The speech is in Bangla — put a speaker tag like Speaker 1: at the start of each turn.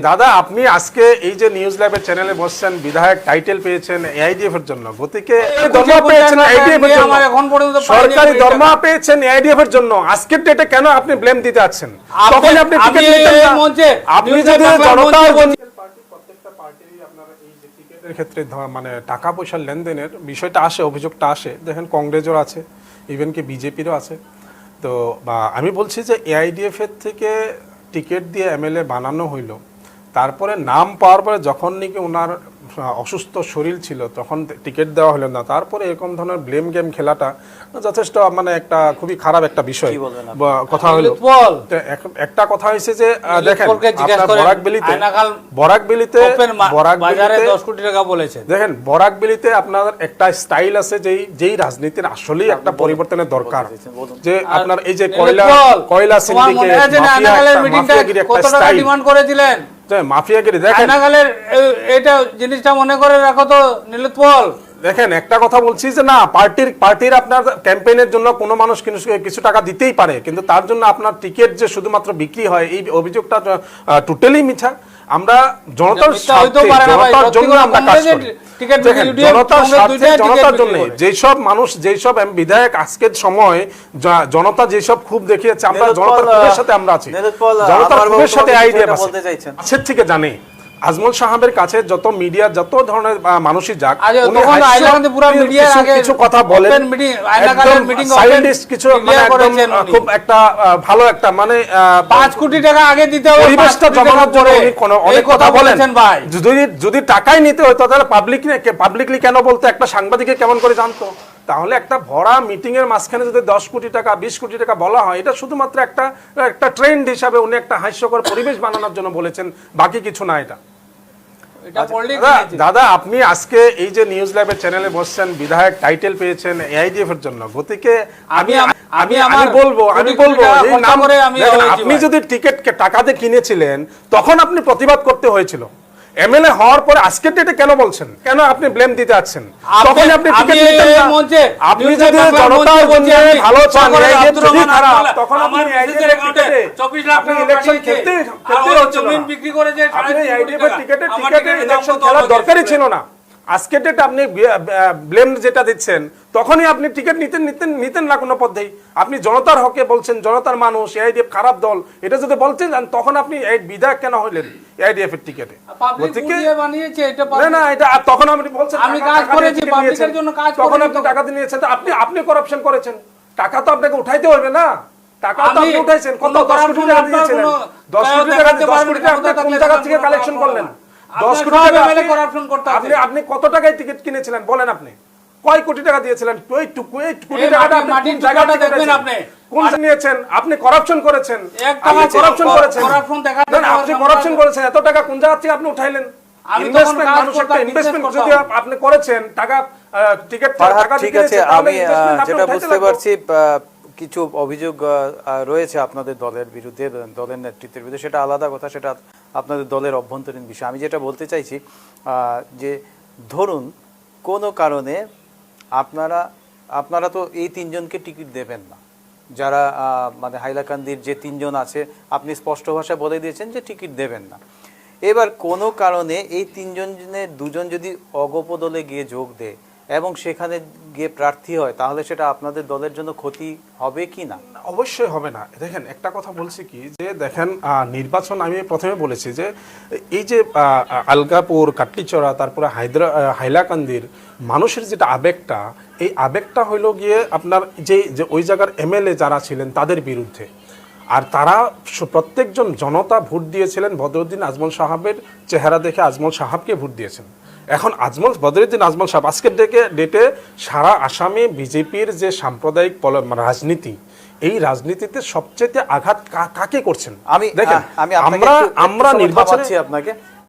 Speaker 1: দাদা আপনি আজকে এই যে নিউজ ল্যাবের চ্যানেলে বসছেন, বিধায়ক টাইটেল পেয়েছেন এআইডিএফ এর জন্য, গতিকে সরকারি দরমা পেয়েছেন এআইডিএফ এর জন্য, আজকের ডেটে কেন আপনি ব্লেম দিতে আছেন? তখন আপনি টিকিট নিতেন না। আপনি যদি জনতার প্রত্যেকটা পার্টিরই আপনারা এই যে টিকিটের ক্ষেত্রে মানে টাকা পয়সার লেনদেনের বিষয়টা আসে, অভিযোগটা আসে, দেখেন কংগ্রেসেরও আছে, ইভেন কি বিজেপিরও আছে। তো বা আমি বলছি যে এআইডিএফ এর থেকে টিকিট দিয়ে এমএলএ বানানো হইল, তারপরে নাম পাওয়ার পরে যখন নাকি ওনার অসুস্থ শরীর ছিল তখন টিকিট দেওয়া হলো না, তারপরে এরকম ধরনের ব্লেম গেম খেলাটা যথেষ্ট মানে একটা খুবই খারাপ একটা বিষয় কথা হলো। একটা কথা হয়েছে যে দেখেন বরাকবেলিতে
Speaker 2: 10 কোটি টাকা বলেছে,
Speaker 1: দেখেন বরাকবেলিতে আপনার একটা স্টাইল আছে যেই রাজনীতির আসলেই একটা পরিবর্তনের দরকার, যে আপনার এই যে কয়লা সিন্ডিকেট মাফিয়াগিরি একটা স্টাইল
Speaker 2: ডিমান্ড করেছিলেন,
Speaker 1: মাফিয়াগিরি দেখেন
Speaker 2: এটা জিনিসটা মনে করে রাখো তো নীলোৎপল।
Speaker 1: দেখেন একটা কথা বলছি যে না, পার্টির আপনার ক্যাম্পেইনের জন্য কোনো মানুষ কিছু টাকা দিতেই পারে, কিন্তু তার জন্য আপনার টিকিট যে শুধুমাত্র বিক্রি হয় এই অভিযোগটা টোটালি মিথ্যা। আমরা জনতার জন্য আমরা কাজ করি, জনতার জন্য। যেসব মানুষ যেসব বিধায়ক আজকের সময় জনতা যেসব খুব দেখিয়েছে, আমরা জনতার খুবের সাথে আমরা আছি, জনতার খুবের সাথে আইডিয়া আছে থেকে জানি। আজমল সাহাবের কাছে যত মিডিয়া যত ধরনের মানুষই যাক, কিছু কথা বলেন, কিছু খুব একটা ভালো একটা মানে
Speaker 2: 5 কোটি টাকা আগে দিতে হবে,
Speaker 1: পরিবেশটা জমানোর জন্য অনেক কথা বলেন। যদি টাকাই নিতে হতো তাহলে পাবলিকলি কেন বলতো, একটা সাংবাদিকে কেমন করে জানতো? তাহলে একটা ভরা মিটিং এর মাঝখানে যদি 10 কোটি টাকা 20 কোটি টাকা বলা হয়, এটা শুধুমাত্র একটা ট্রেন্ড হিসাবে উনি একটা হাস্যকর পরিবেশ বানানোর জন্য বলেছেন, বাকি কিছু না। এটা দাদা আপনি আজকে এই যে নিউজ ল্যাবের চ্যানেলে বসছেন, বিধায়ক টাইটেল পেয়েছেন এআইডিএফ এর জন্য, গতিকে আমি বলবো আপনি যদি টিকিট টাকা দিয়ে কিনেছিলেন তখন আপনি প্রতিবাদ করতে হয়েছিল, এমএলএ হওয়ার পরে আজকের ডেটে কেন বলছেন, কেন আপনি ব্লেম দিতে আচ্ছেন? তখন আপনি টিকিট নিতেন না। আপনি যদি জনতার জন্য ভালো চান, যদি খারাপ, তখন আপনি এআইডিএফ টিকিটে 24 লাখ টাকা ইলেকশন খেলতে জমিন বিক্রি করে যে আপনি এআইডিএফ টিকিটে ইলেকশন খেলার দরকারই ছিল না। আজকে ডেটে আপনি ব্লেম যেটা দিচ্ছেন, তখনই আপনি টিকিট নিতেন না কোনো পদ্ধতি। আপনি জনতার হকে বলছেন, জনতার মানুষ, এআইডিএফ খারাপ দল, এটা যদি বলতেন তখন আপনি এই বিধায়ক কেন হইলেন এআইডিএফ এর টিকিটে? না এটা তখন আপনি বলছেন
Speaker 2: আমি কাজ করেছি পাবলিকের জন্য, কাজ
Speaker 1: তখন আপনি টাকা দিয়ে নিয়েছেন, আপনি করাপশন করেছেন, টাকা তো আপনাকে উঠাইতে হবে না, টাকা তো আপনি উঠাইছেন। কত 10 কোটি টাকা দিয়েছিলেন, 10 কোটি টাকা আপনি কোন জায়গা থেকে কালেকশন করলেন? 10 কোটি টাকা আপনি কত টাকায় টিকিট কিনেছিলেন বলেন? আপনি কয় কোটি টাকা দিয়েছিলেন? ওই কোটি টাকাটা আপনি কোন জায়গাটা দেখবেন? আপনি কোন নিয়েছেন? আপনি করাপশন করেছেন, আপনি করাপশন করেছেন, আপনি করাপশন করেছেন। এত টাকা কোন জায়গা থেকে আপনি উঠাইলেন? ইনভেস্টমেন্ট, মানুষ একটা ইনভেস্টমেন্ট যদি আপনি করেছেন, টাকা টিকিট টাকা
Speaker 3: ঠিক আছে। আমি যেটা বুঝতে পারছি কিছু অভিযোগ রয়েছে আপনাদের দলের বিরুদ্ধে, দলের নেতৃত্বের বিরুদ্ধে, সেটা আলাদা কথা, সেটা আপনাদের দলের অভ্যন্তরীণ বিষয়। আমি যেটা বলতে চাইছি যে ধরুন কোনো কারণে আপনারা তো এই 3 জনকে টিকিট দেবেন না, যারা মানে হাইলাকান্দির যে 3 জন আছে, আপনি স্পষ্ট ভাষায় বলে দিয়েছেন যে টিকিট দেবেন না। এবার কোনো কারণে এই 3 জনের 2 জন যদি অগপ দলে গিয়ে যোগ দেয় এবং সেখানে গিয়ে প্রার্থী হয়, তাহলে সেটা আপনাদের দলের জন্য ক্ষতি হবে কি না?
Speaker 1: অবশ্যই হবে না। দেখেন একটা কথা বলছি কি, যে দেখেন নির্বাচন, আমি প্রথমে বলেছি যে এই যে আলগাপুর, কাটলিচড়া, তারপরে হাইলাকান্দির মানুষের যেটা আবেগটা, এই আবেগটা হইল গিয়ে আপনার যে ওই জায়গার এমএলএ যারা ছিলেন তাদের বিরুদ্ধে। আর তারা প্রত্যেকজন জনতা ভোট দিয়েছিলেন বদরুদ্দিন আজমল সাহাবের চেহারা দেখে, আজমল সাহাবকে ভোট দিয়েছেন। এখন বদরুদ্দিন আজমল সাহেব আজকের ডেটে সারা আসামে বিজেপির যে সাম্প্রদায়িক রাজনীতি, এই রাজনীতিতে সবচেয়ে আঘাত কাকে করছেন?
Speaker 3: আমি দেখেন আমরা নির্বাচনে আপনাকে